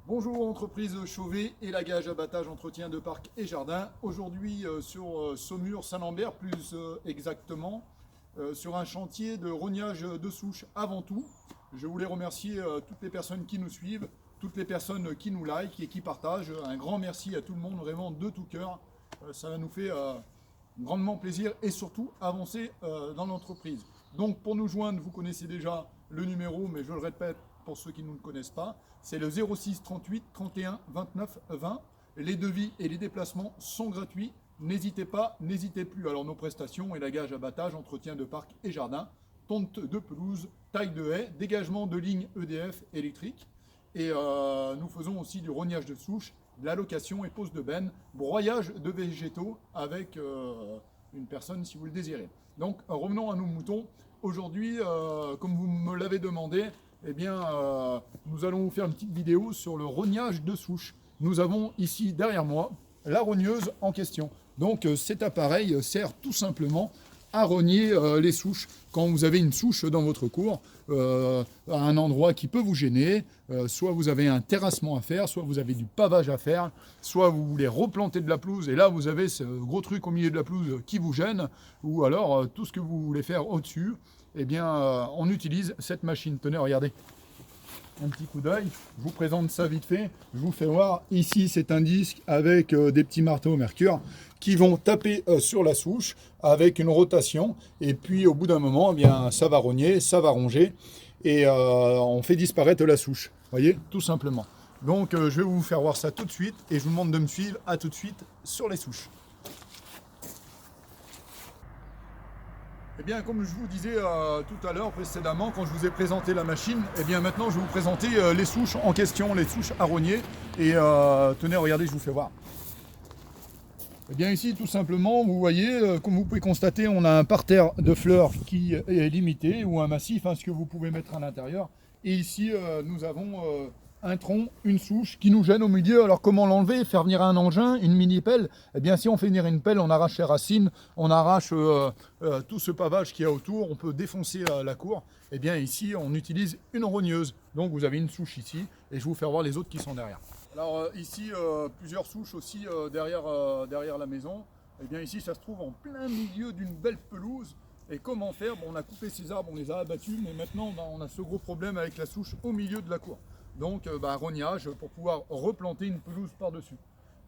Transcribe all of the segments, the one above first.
Bonjour entreprise Chauvet, élagage, abattage, entretien de parc et jardin. Aujourd'hui sur Saumur Saint-Lambert, plus exactement, sur un chantier de rognage de souches avant tout. Je voulais remercier toutes les personnes qui nous suivent, toutes les personnes qui nous like et qui partagent. Un grand merci à tout le monde, vraiment de tout cœur. Ça nous fait grandement plaisir et surtout avancer dans l'entreprise. Donc pour nous joindre, vous connaissez déjà le numéro, mais je le répète pour ceux qui ne le connaissent pas, c'est le 06 38 31 29 20. Les devis et les déplacements sont gratuits. N'hésitez pas, n'hésitez plus. Alors nos prestations, élagage, abattage, entretien de parc et jardin, tonte de pelouse, taille de haie, dégagement de lignes EDF électriques. Et nous faisons aussi du rognage de souches, de la location et pose de benne, broyage de végétaux avec une personne si vous le désirez. Donc revenons à nos moutons. Aujourd'hui, comme vous me l'avez demandé, eh bien, nous allons vous faire une petite vidéo sur le rognage de souches. Nous avons ici derrière moi la rogneuse en question. Donc cet appareil sert tout simplement à rogner les souches. Quand vous avez une souche dans votre cour, à un endroit qui peut vous gêner, soit vous avez un terrassement à faire, soit vous avez du pavage à faire, soit vous voulez replanter de la pelouse et là vous avez ce gros truc au milieu de la pelouse qui vous gêne, ou alors tout ce que vous voulez faire au-dessus, eh bien on utilise cette machine. Tenez, regardez. Un petit coup d'œil, je vous présente ça vite fait, je vous fais voir, ici c'est un disque avec des petits marteaux mercure qui vont taper sur la souche avec une rotation, et puis au bout d'un moment, eh bien, ça va rogner, ça va ronger, et on fait disparaître la souche, voyez, tout simplement. Donc je vais vous faire voir ça tout de suite, et je vous demande de me suivre, à tout de suite sur les souches. Eh bien, comme je vous disais tout à l'heure précédemment, quand je vous ai présenté la machine, eh bien maintenant je vais vous présenter les souches en question, les souches à rogner. Et tenez, regardez, je vous fais voir. Eh bien ici, tout simplement, vous voyez, comme vous pouvez constater, on a un parterre de fleurs qui est limité, ou un massif, ce que vous pouvez mettre à l'intérieur. Et ici, nous avons un tronc, une souche qui nous gêne au milieu. Alors comment l'enlever? Faire venir un engin, une mini-pelle? Eh bien si on fait venir une pelle, on arrache les racines, on arrache tout ce pavage qu'il y a autour, on peut défoncer la cour. Eh bien ici, on utilise une rogneuse. Donc vous avez une souche ici, et je vais vous faire voir les autres qui sont derrière. Alors ici, plusieurs souches aussi derrière la maison. Eh bien ici, ça se trouve en plein milieu d'une belle pelouse. Et comment faire? Bon, on a coupé ces arbres, on les a abattus, mais maintenant on a ce gros problème avec la souche au milieu de la cour. Donc rognage pour pouvoir replanter une pelouse par-dessus.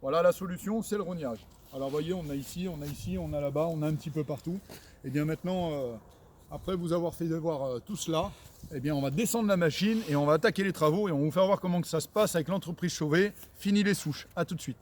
Voilà la solution, c'est le rognage. Alors voyez, on a ici, on a là-bas, on a un petit peu partout. Et bien maintenant, après vous avoir fait voir tout cela, eh bien on va descendre la machine et on va attaquer les travaux et on va vous faire voir comment que ça se passe avec l'entreprise Chauvet. Fini les souches, à tout de suite.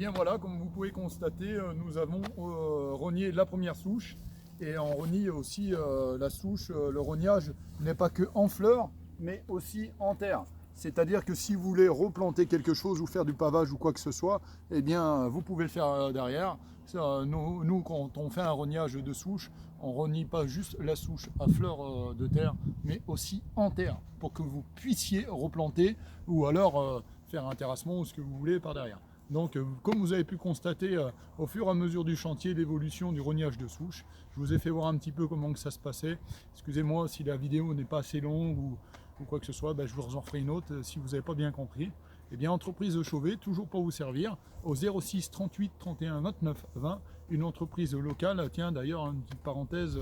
bien voilà, comme vous pouvez constater, nous avons rogné la première souche et on rogne aussi la souche. Le rognage n'est pas que en fleurs, mais aussi en terre. C'est-à-dire que si vous voulez replanter quelque chose ou faire du pavage ou quoi que ce soit, eh bien vous pouvez le faire derrière. Nous, quand on fait un rognage de souche, on rogne pas juste la souche à fleurs de terre, mais aussi en terre, pour que vous puissiez replanter ou alors faire un terrassement ou ce que vous voulez par derrière. Donc, comme vous avez pu constater au fur et à mesure du chantier, l'évolution du rognage de souche, je vous ai fait voir un petit peu comment que ça se passait. Excusez-moi si la vidéo n'est pas assez longue ou quoi que ce soit, ben, je vous en ferai une autre si vous n'avez pas bien compris. Eh bien, entreprise de Chauvet, toujours pour vous servir, au 06 38 31 29 20, une entreprise locale. Tiens, d'ailleurs, une petite parenthèse,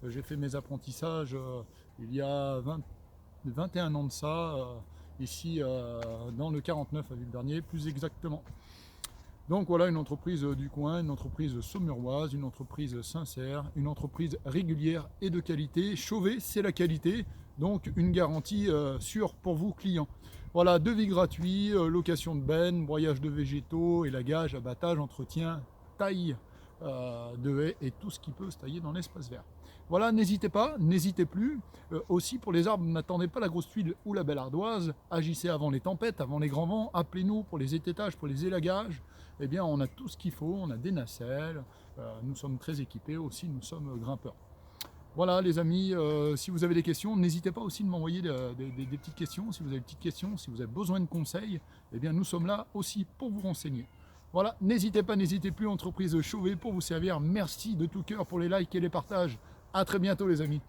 j'ai fait mes apprentissages il y a 21 ans de ça, ici dans le 49 à Villebernier, plus exactement. Donc voilà, une entreprise du coin, une entreprise saumuroise, une entreprise sincère, une entreprise régulière et de qualité. Chauvet, c'est la qualité, donc une garantie sûre pour vous clients. Voilà, devis gratuit, location de benne, broyage de végétaux, élagage, abattage, entretien, taille de haies et tout ce qui peut se tailler dans l'espace vert. Voilà, n'hésitez pas, n'hésitez plus. Aussi pour les arbres, n'attendez pas la grosse tuile ou la belle ardoise. Agissez avant les tempêtes, avant les grands vents. Appelez-nous pour les étaitages, pour les élagages. Eh bien, on a tout ce qu'il faut. On a des nacelles. Nous sommes très équipés aussi. Nous sommes grimpeurs. Voilà les amis, si vous avez des questions, n'hésitez pas aussi de m'envoyer des petites questions. Si vous avez des petites questions, si vous avez besoin de conseils, eh bien nous sommes là aussi pour vous renseigner. Voilà, n'hésitez pas, n'hésitez plus, entreprise Chauvet pour vous servir. Merci de tout cœur pour les likes et les partages. À très bientôt les amis.